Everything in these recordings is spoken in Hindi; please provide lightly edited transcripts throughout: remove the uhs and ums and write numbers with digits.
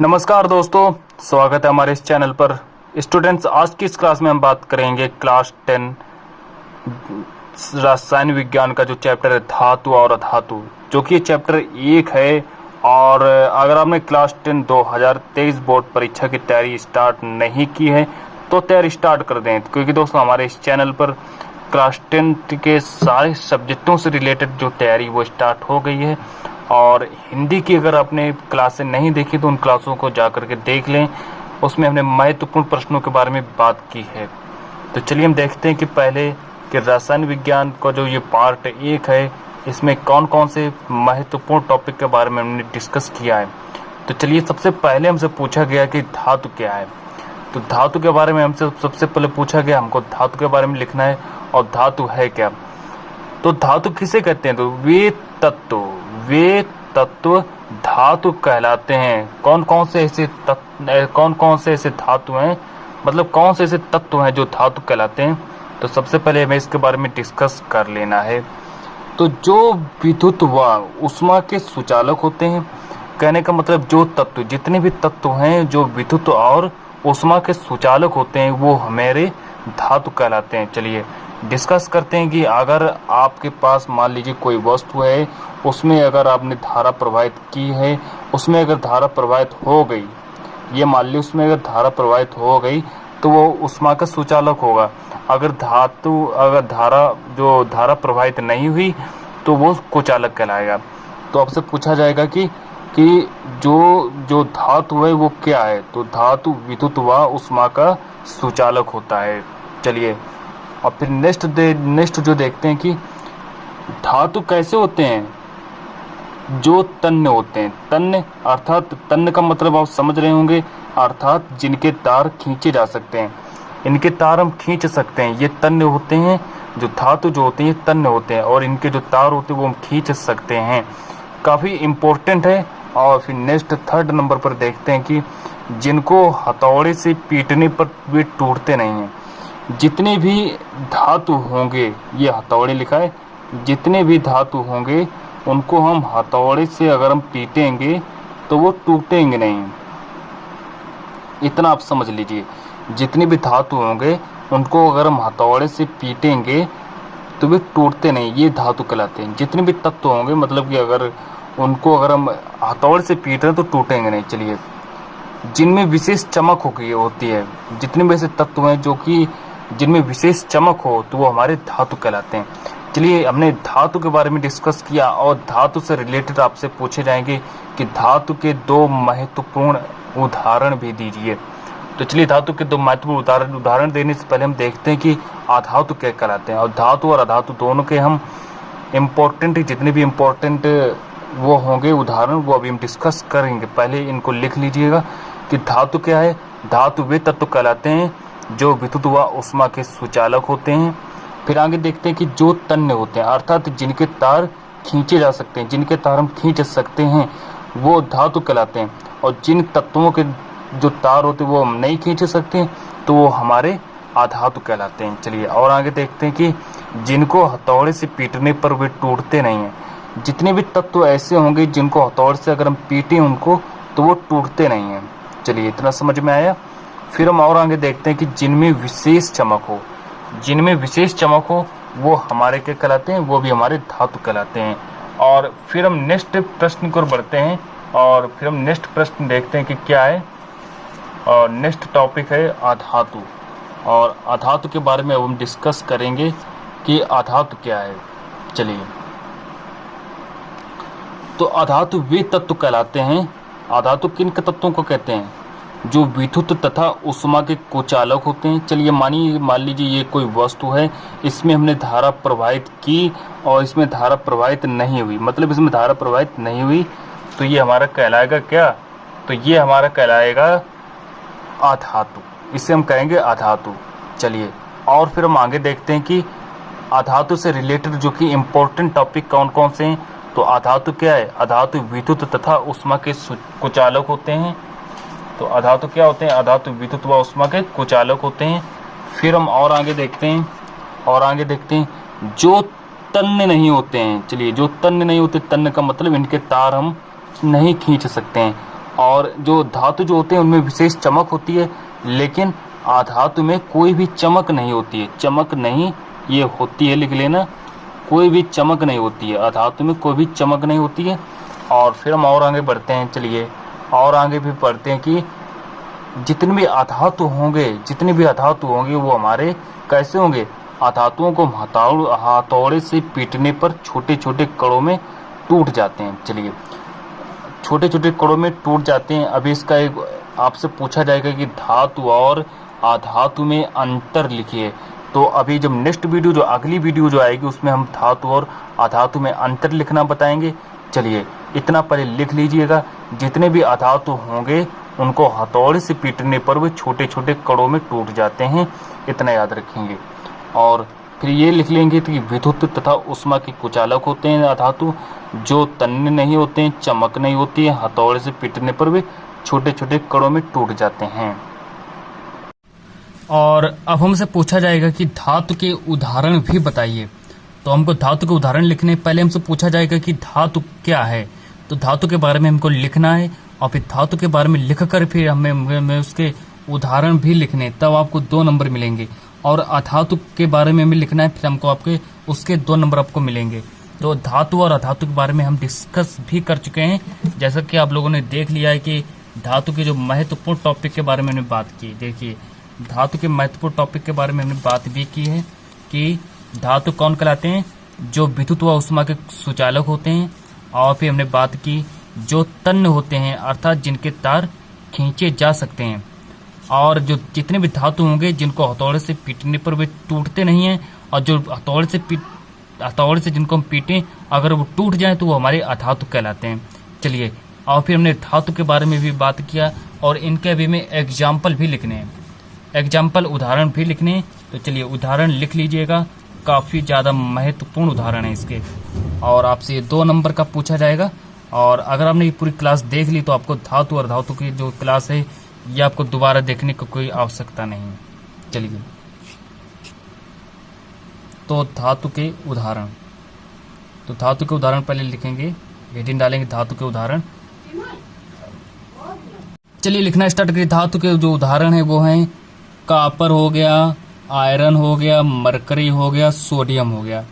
नमस्कार दोस्तों, स्वागत है हमारे इस चैनल पर। स्टूडेंट्स, आज की इस क्लास में हम बात करेंगे क्लास 10 रसायन विज्ञान का जो चैप्टर है धातु और अधातु, जो कि चैप्टर 1 है। और अगर आपने क्लास 10 2023 बोर्ड परीक्षा की तैयारी स्टार्ट नहीं की है तो तैयारी स्टार्ट कर दें, क्योंकि दोस्तों हमारे इस चैनल पर क्लास 10 के सारे सब्जेक्टों से रिलेटेड जो तैयारी वो स्टार्ट हो गई है। और हिंदी की अगर आपने क्लासें नहीं देखी तो उन क्लासों को जा करके देख लें, उसमें हमने महत्वपूर्ण प्रश्नों के बारे में बात की है। तो चलिए हम देखते हैं कि पहले कि रसायन विज्ञान का जो ये पार्ट 1 है, इसमें कौन कौन से महत्वपूर्ण टॉपिक के बारे में हमने डिस्कस किया है। तो चलिए, सबसे पहले हमसे पूछा गया कि धातु क्या है। तो धातु के बारे में हमसे सबसे पहले पूछा गया, हमको धातु के बारे में लिखना है और धातु है क्या। तो धातु किसे कहते हैं? तो वे तत्व धातु कहलाते हैं। कौन कौन से ऐसे धातु हैं, मतलब कौन से ऐसे तत्व हैं जो धातु कहलाते हैं। तो सबसे पहले हमें इसके बारे में डिस्कस कर लेना है। तो जो विद्युत व ऊष्मा के सुचालक होते हैं, कहने का मतलब जो तत्व, जितने भी तत्व हैं जो विद्युत और ऊष्मा के सुचालक होते हैं वो हमारे धातु कहलाते हैं। चलिए डिस्कस करते हैं कि अगर आपके पास मान लीजिए कोई वस्तु है, उसमें अगर आपने धारा प्रवाहित की है, उसमें अगर धारा प्रवाहित हो गई, ये मान ली उसमें अगर धारा प्रवाहित हो गई तो वो ऊष्मा का सुचालक होगा। अगर धारा प्रवाहित नहीं हुई तो वो कुचालक कहलाएगा। तो आपसे पूछा जाएगा कि जो धातु है वो क्या है। तो धातु विद्युत व ऊष्मा का सुचालक होता है। चलिए और फिर नेक्स्ट जो देखते हैं कि धातु कैसे होते हैं, जो तन्य होते हैं। तन्य अर्थात, तन्य का मतलब आप समझ रहे होंगे, अर्थात जिनके तार खींचे जा सकते हैं। इनके तार हम खींच सकते हैं, ये तन्य होते हैं। जो धातु जो होते हैं ये तन्य होते हैं, और इनके जो तार होते हैं वो हम खींच सकते हैं। काफ़ी इम्पोर्टेंट है। और फिर नेक्स्ट 3rd नंबर पर देखते हैं कि जिनको हथौड़े से पीटने पर वे टूटते नहीं हैं। जितने भी धातु होंगे, ये हथौड़े लिखा है, जितने भी धातु होंगे उनको हम हथौड़े से अगर हम पीटेंगे तो वो टूटेंगे नहीं। इतना आप समझ लीजिए, जितने भी धातु होंगे उनको अगर हम हथौड़े से पीटेंगे तो वे टूटते नहीं, ये धातु कहलाते हैं। जितने भी तत्व होंगे, मतलब कि अगर हम हथौड़े से पीट रहे हैं तो टूटेंगे नहीं। चलिए, जिनमें विशेष चमक होती है, जितने भी ऐसे तत्व हैं जो कि जिनमें विशेष चमक हो तो वो हमारे धातु कहलाते हैं। चलिए, हमने धातु के बारे में डिस्कस किया, और धातु से रिलेटेड आपसे पूछे जाएंगे कि धातु के 2 महत्वपूर्ण उदाहरण भी दीजिए। तो चलिए, धातु के 2 महत्वपूर्ण उदाहरण देने से पहले हम देखते हैं कि अधातु क्या कहलाते हैं। और धातु और अधातु दोनों के हम जितने भी इम्पोर्टेंट वो होंगे उदाहरण, वो अभी हम डिस्कस करेंगे। पहले इनको लिख लीजिएगा कि धातु क्या है। धातु वे तत्व कहलाते हैं जो विद्युत व ऊष्मा के सुचालक होते हैं। फिर आगे देखते हैं कि जो तन्य होते हैं, अर्थात जिनके तार खींचे जा सकते हैं, जिनके तार हम खींच सकते हैं, वो धातु कहलाते हैं। और जिन तत्वों के जो तार होते हैं वो हम नहीं खींच सकते तो वो हमारे अधातु कहलाते हैं। चलिए और आगे देखते हैं कि जिनको हथौड़े से पीटने पर वे टूटते नहीं हैं। जितने भी तत्व ऐसे होंगे जिनको हथौड़े से अगर हम पीटें उनको तो वो टूटते नहीं हैं। चलिए, इतना समझ में आया। फिर हम और आगे देखते हैं कि जिनमें विशेष चमक हो वो हमारे क्या कहलाते हैं, वो भी हमारे धातु कहलाते हैं। और फिर हम नेक्स्ट प्रश्न की ओर बढ़ते हैं, और फिर हम नेक्स्ट प्रश्न देखते हैं कि क्या है। और नेक्स्ट टॉपिक है अधातु, और अधातु के बारे में अब हम डिस्कस करेंगे कि अधातु क्या है। चलिए, तो अधातु वे तत्व कहलाते हैं। अधातु किन तत्वों को कहते हैं? जो विद्युत तथा ऊष्मा के कुचालक होते हैं। चलिए मान लीजिए ये कोई वस्तु है, इसमें हमने धारा प्रवाहित की और इसमें धारा प्रवाहित नहीं हुई, मतलब इसमें धारा प्रवाहित नहीं हुई, तो ये हमारा कहलाएगा क्या? तो ये हमारा कहलाएगा अधातु। इसे हम कहेंगे अधातु। चलिए और फिर हम आगे देखते हैं कि अधातु से रिलेटेड जो कि इम्पोर्टेंट टॉपिक कौन कौन से हैं। तो अधातु क्या है? अधातु विद्युत तथा ऊष्मा के कुचालक होते हैं। तो अधातु क्या होते हैं? अधातु विद्युत व ऊष्मा के कुचालक होते हैं। फिर हम और आगे देखते हैं जो तन्य नहीं होते हैं। चलिए, जो तन्य नहीं होते, तन्य का मतलब इनके तार हम नहीं खींच सकते हैं। और जो धातु जो होते हैं उनमें विशेष चमक होती है, लेकिन अधातु में कोई भी चमक नहीं होती है। चमक नहीं ये होती है, लिख लेना, कोई भी चमक नहीं होती है, अधातु में कोई भी चमक नहीं होती है। और फिर हम और आगे बढ़ते हैं, चलिए और आगे भी पढ़ते हैं कि जितने भी अधातु होंगे वो हमारे कैसे होंगे, अधातुओं को हथौड़े से पीटने पर छोटे छोटे कणों में टूट जाते हैं। चलिए छोटे छोटे कणों में टूट जाते हैं। अभी इसका एक आपसे पूछा जाएगा कि धातु और अधातु में अंतर लिखिए। तो अभी जब नेक्स्ट वीडियो जो अगली वीडियो जो आएगी उसमें हम धातु और अधातु में अंतर लिखना बताएंगे। चलिए इतना पहले लिख लीजिएगा, जितने भी अधातु होंगे उनको हथौड़े से पीटने पर वे छोटे छोटे कणों में टूट जाते हैं, इतना याद रखेंगे। और फिर ये लिख लेंगे कि विद्युत तथा उष्मा के कुचालक होते हैं अधातु, जो तन्य नहीं होते हैं, चमक नहीं होती है, हथौड़े से पीटने पर वे छोटे छोटे कणों में टूट जाते हैं। और अब हमसे पूछा जाएगा कि धातु के उदाहरण भी बताइए। तो हमको धातु के उदाहरण लिखने, पहले हमसे पूछा जाएगा कि धातु क्या है, तो धातु के बारे में हमको लिखना है और फिर धातु के बारे में लिखकर फिर हमें उसके उदाहरण भी लिखने, तब आपको 2 नंबर मिलेंगे। और अधातु के बारे में भी लिखना है, फिर हमको आपके उसके 2 नंबर आपको मिलेंगे। तो धातु और अधातु के बारे में हम डिस्कस भी कर चुके हैं, जैसा कि आप लोगों ने देख लिया है कि धातु के जो महत्वपूर्ण टॉपिक के बारे में हमने बात की। देखिए धातु के महत्वपूर्ण टॉपिक के बारे में हमने बात भी की है कि धातु कौन कहलाते हैं, जो विद्युत व उष्मा के सुचालक होते हैं। और फिर हमने बात की जो तन्य होते हैं, अर्थात जिनके तार खींचे जा सकते हैं। और जो जितने भी धातु होंगे जिनको हथौड़े से पीटने पर वे टूटते नहीं हैं, और जो हथौड़े से जिनको हम पीटें अगर वो टूट जाएं तो वो हमारे अधातु कहलाते हैं। चलिए और फिर हमने धातु के बारे में भी बात किया, और इनके अभी में एग्जाम्पल भी लिखने हैं, एग्जाम्पल उदाहरण भी लिखने हैं। तो चलिए उदाहरण लिख लीजिएगा, काफ़ी ज़्यादा महत्वपूर्ण उदाहरण है इसके, और आपसे ये 2 नंबर का पूछा जाएगा। और अगर आपने ये पूरी क्लास देख ली तो आपको धातु और धातु की जो क्लास है ये आपको दोबारा देखने की कोई आवश्यकता नहीं। चलिए तो धातु के उदाहरण, तो धातु के उदाहरण पहले लिखेंगे, हेडिंग डालेंगे धातु के उदाहरण। चलिए लिखना स्टार्ट करिए। धातु के जो उदाहरण है वो हैं कॉपर हो गया, आयरन हो गया, मरकरी हो गया, सोडियम हो गया।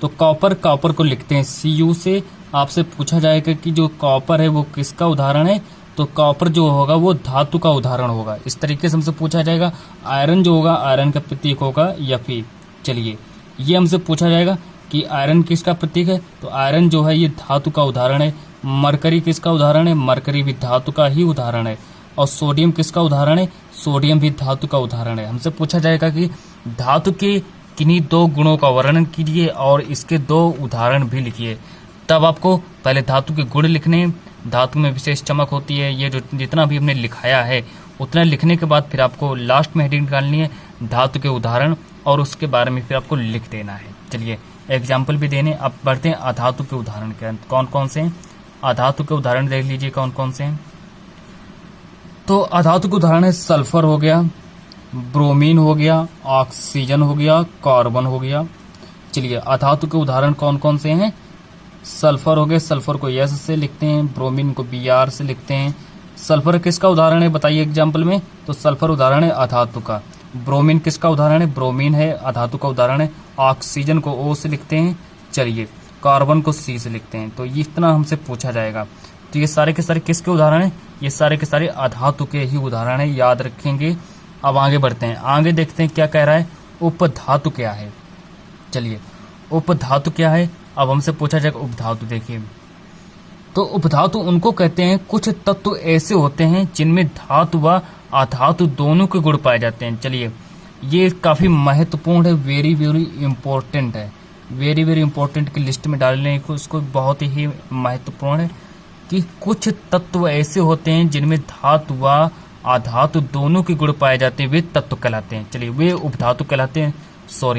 तो कॉपर को लिखते हैं Cu से। आपसे पूछा जाएगा कि जो कॉपर है वो किसका उदाहरण है, तो कॉपर जो होगा वो धातु का उदाहरण होगा। इस तरीके से हमसे पूछा जाएगा। आयरन जो होगा, आयरन का प्रतीक होगा Fe। चलिए ये हमसे पूछा जाएगा कि आयरन किसका प्रतीक है, तो आयरन जो है ये धातु का उदाहरण है। मरकरी किसका उदाहरण है, मरकरी भी धातु का ही उदाहरण है। और सोडियम किसका उदाहरण है, सोडियम भी धातु का उदाहरण है। हमसे पूछा जाएगा कि धातु के किन्हीं 2 गुणों का वर्णन कीजिए और इसके 2 उदाहरण भी लिखिए। तब आपको पहले धातु के गुण लिखने हैं, धातु में विशेष चमक होती है, ये जो जितना भी हमने लिखाया है उतना लिखने के बाद फिर आपको लास्ट में हेडिंग निकालनी है धातु के उदाहरण, और उसके बारे में फिर आपको लिख देना है। चलिए एग्जाम्पल भी देने। अब बढ़ते हैं अधातु के उदाहरण के कौन कौन से हैं। अधातु के उदाहरण देख लीजिए कौन कौन से हैं। तो अधातु के उदाहरण है सल्फर हो गया, ब्रोमीन हो गया, ऑक्सीजन हो गया, कार्बन हो गया। चलिए अधातु के उदाहरण कौन कौन से हैं। सल्फर हो गए, सल्फर को S से लिखते हैं, ब्रोमीन को Br से लिखते हैं। सल्फर किसका उदाहरण है बताइए एग्जाम्पल में, तो सल्फर उदाहरण है अधातु का। ब्रोमीन किसका उदाहरण है, ब्रोमीन है अधातु का उदाहरण है। ऑक्सीजन को O से लिखते हैं। चलिए कार्बन को C से लिखते हैं। तो ये इतना हमसे पूछा जाएगा। तो ये सारे के सारे किसके उदाहरण हैं, ये सारे के सारे अधातु के ही उदाहरण है, याद रखेंगे। अब आगे बढ़ते हैं, आगे देखते हैं क्या कह रहा है, उपधातु क्या है। चलिए उपधातु क्या है, अब हमसे पूछा जाएगा उपधातु। देखिए तो उपधातु उनको कहते हैं कुछ तत्व ऐसे होते हैं जिनमें धातु व अधातु दोनों के गुण पाए जाते हैं। चलिए ये काफी महत्वपूर्ण है, वेरी वेरी इंपॉर्टेंट है, वेरी वेरी इंपॉर्टेंट की लिस्ट में डालने को इसको बहुत ही महत्वपूर्ण है कि कुछ तत्व ऐसे होते हैं जिनमें धातु व अधातु दोनों के गुण पाए जाते हैं, वे तत्व कहलाते हैं। चलिए वे उपधातु कहलाते हैं,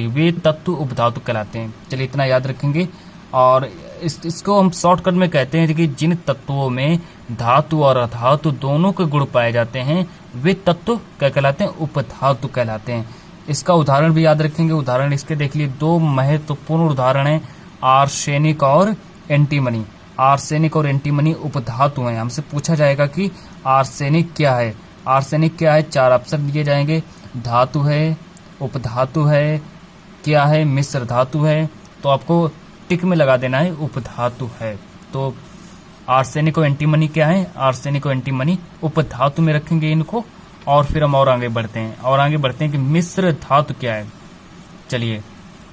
वे तत्व उपधातु कहलाते हैं। चलिए इतना याद रखेंगे। और इसको हम शॉर्टकट में कहते हैं कि जिन तत्वों में धातु और अधातु दोनों के गुण पाए जाते हैं वे तत्व क्या कहलाते हैं, उपधातु कहलाते हैं। इसका उदाहरण भी याद रखेंगे। उदाहरण इसके देख लिए 2 महत्वपूर्ण उदाहरण हैं, आर्सेनिक और एंटीमनी। आर्सेनिक और एंटीमनी उपधातु हैं। हमसे पूछा जाएगा कि आर्सेनिक क्या है। आर्सेनिक क्या है, 4 ऑप्शन दिए जाएंगे। धातु है, उपधातु है, क्या है, मिश्र धातु है। तो आपको टिक में लगा देना है उपधातु है। तो आर्सेनिक और एंटीमनी क्या है, आर्सेनिक और एंटीमनी उपधातु में रखेंगे इनको। और फिर हम और आगे बढ़ते हैं कि मिश्र धातु क्या है। चलिए,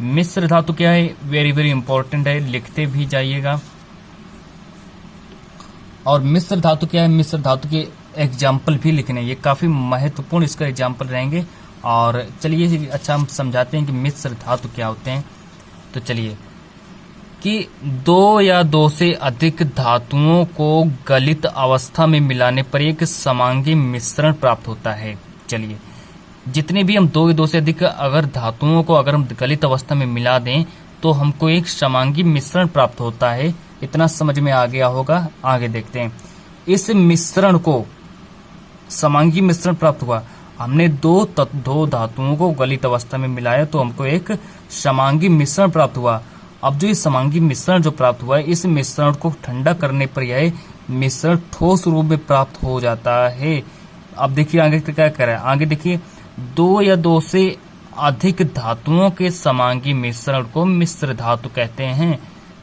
मिश्र धातु क्या है, वेरी वेरी इंपॉर्टेंट है, लिखते भी जाइएगा। और मिश्र धातु क्या है, मिश्र धातु के एग्जाम्पल भी लिखने, ये काफी महत्वपूर्ण इसका एग्जाम्पल रहेंगे। और चलिए अच्छा हम समझाते हैं कि मिश्र धातु क्या होते हैं। तो चलिए, कि 2 या 2 से अधिक धातुओं को गलित अवस्था में मिलाने पर एक समांगी मिश्रण प्राप्त होता है। चलिए, जितने भी हम 2 या 2 से अधिक अगर धातुओं को अगर हम गलित अवस्था में मिला दें तो हमको एक समांगी मिश्रण प्राप्त होता है। इतना समझ में आ गया होगा। आगे देखते हैं। इस मिश्रण को समांगी मिश्रण प्राप्त हुआ, हमने दो धातुओं को गलित अवस्था में मिलाया तो हमको एक समांगी मिश्रण प्राप्त हुआ। अब जो ये समांगी मिश्रण जो प्राप्त हुआ है, इस मिश्रण को ठंडा करने पर यह मिश्रण ठोस रूप में प्राप्त हो जाता है। अब देखिए आगे क्या करें, आगे देखिए, 2 या 2 से अधिक धातुओं के समांगी मिश्रण को मिश्र धातु कहते हैं।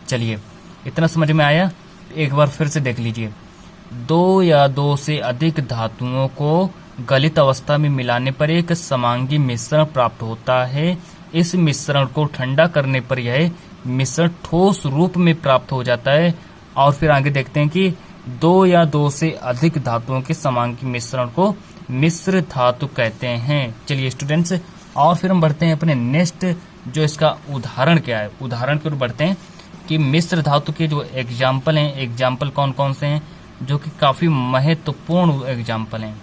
चलिए, इतना समझ में आया। एक बार फिर से देख लीजिए। 2 या 2 से अधिक धातुओं को गलित अवस्था में मिलाने पर एक समांगी मिश्रण प्राप्त होता है। इस मिश्रण को ठंडा करने पर यह मिश्रण ठोस रूप में प्राप्त हो जाता है। और फिर आगे देखते हैं कि 2 या 2 से अधिक धातुओं के समांगी मिश्रण को मिश्र धातु कहते हैं। चलिए स्टूडेंट्स, और फिर हम बढ़ते हैं अपने नेक्स्ट, जो इसका उदाहरण क्या है, उदाहरण की ओर बढ़ते हैं कि मिश्र धातु के जो एग्जाम्पल हैं, एग्जाम्पल कौन कौन से हैं जो कि काफी महत्वपूर्ण एग्जाम्पल हैं।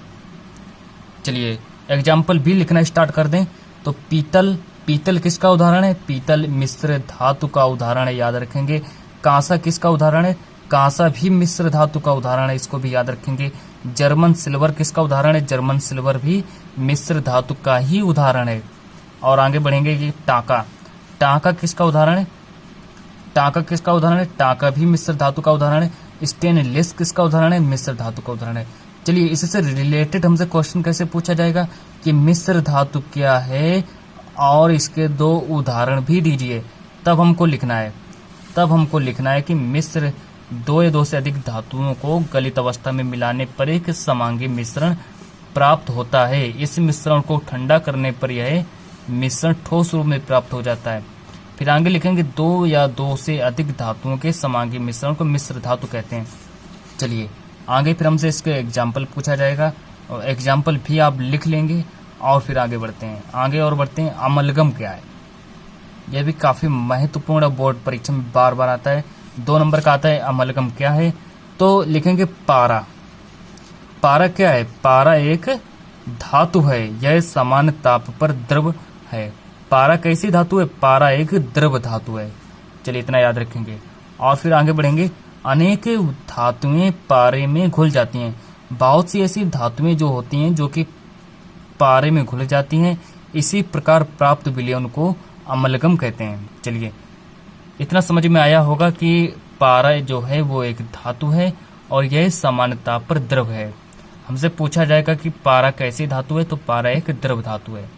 चलिए एग्जाम्पल भी लिखना स्टार्ट कर दें। तो पीतल, पीतल किसका उदाहरण है, पीतल मिश्र धातु का उदाहरण है, याद रखेंगे। कांसा किसका उदाहरण है, कांसा भी मिश्र धातु का उदाहरण है, इसको भी याद रखेंगे। जर्मन सिल्वर किसका उदाहरण है, जर्मन सिल्वर भी मिश्र धातु का ही उदाहरण है। और आगे बढ़ेंगे कि टाका, टाका किसका उदाहरण है, टाका किसका उदाहरण है, टाका भी मिश्र धातु का उदाहरण है। स्टेनलेस किसका उदाहरण है, मिश्र धातु का उदाहरण है। चलिए इससे रिलेटेड हमसे क्वेश्चन कैसे पूछा जाएगा कि मिश्र धातु क्या है और इसके 2 उदाहरण भी दीजिए। तब हमको लिखना है कि मिश्र 2 या 2 से अधिक धातुओं को गलित अवस्था में मिलाने पर एक समांगी मिश्रण प्राप्त होता है। इस मिश्रण को ठंडा करने पर यह मिश्रण ठोस रूप में प्राप्त हो जाता है। फिर आगे लिखेंगे 2 या 2 से अधिक धातुओं के समांगी मिश्रण को मिश्र धातु कहते हैं। चलिए आगे फिर हमसे इसके एग्जाम्पल पूछा जाएगा और एग्जाम्पल भी आप लिख लेंगे। और फिर आगे बढ़ते हैं। अमलगम क्या है, यह भी काफी महत्वपूर्ण, बोर्ड परीक्षा में बार बार आता है। 2 नंबर का आता है अमलगम क्या है। तो लिखेंगे पारा, पारा क्या है, पारा एक धातु है, यह समान ताप पर द्रव है। पारा कैसी धातु है, पारा एक द्रव धातु है। चलिए इतना याद रखेंगे। और फिर आगे बढ़ेंगे। अनेक धातुएं पारे में घुल जाती हैं, बहुत सी ऐसी धातुएं जो होती हैं जो कि पारे में घुल जाती हैं, इसी प्रकार प्राप्त विलयन को अमलगम कहते हैं। चलिए इतना समझ में आया होगा कि पारा जो है वो एक धातु है और यह समान ताप पर द्रव है। हमसे पूछा जाएगा कि पारा कैसी धातु है, तो पारा एक द्रव धातु है।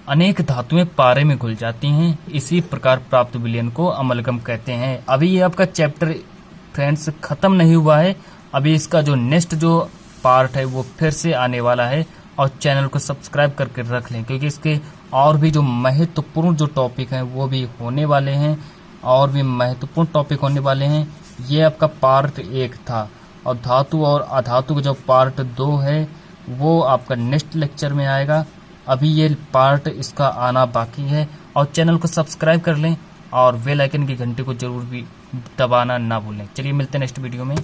अनेक धातुएं पारे में घुल जाती हैं, इसी प्रकार प्राप्त विलयन को अमलगम कहते हैं। अभी ये आपका चैप्टर फ्रेंड्स खत्म नहीं हुआ है, अभी इसका जो नेक्स्ट जो पार्ट है वो फिर से आने वाला है। और चैनल को सब्सक्राइब करके रख लें, क्योंकि इसके और भी जो महत्वपूर्ण जो टॉपिक हैं वो भी होने वाले हैं, और भी महत्वपूर्ण टॉपिक होने वाले हैं। ये आपका पार्ट 1 था, और धातु और अधातु का जो पार्ट 2 है वो आपका नेक्स्ट लेक्चर में आएगा। अभी ये पार्ट इसका आना बाकी है। और चैनल को सब्सक्राइब कर लें और बेल आइकन की घंटी को जरूर भी दबाना ना भूलें। चलिए मिलते हैं नेक्स्ट वीडियो में।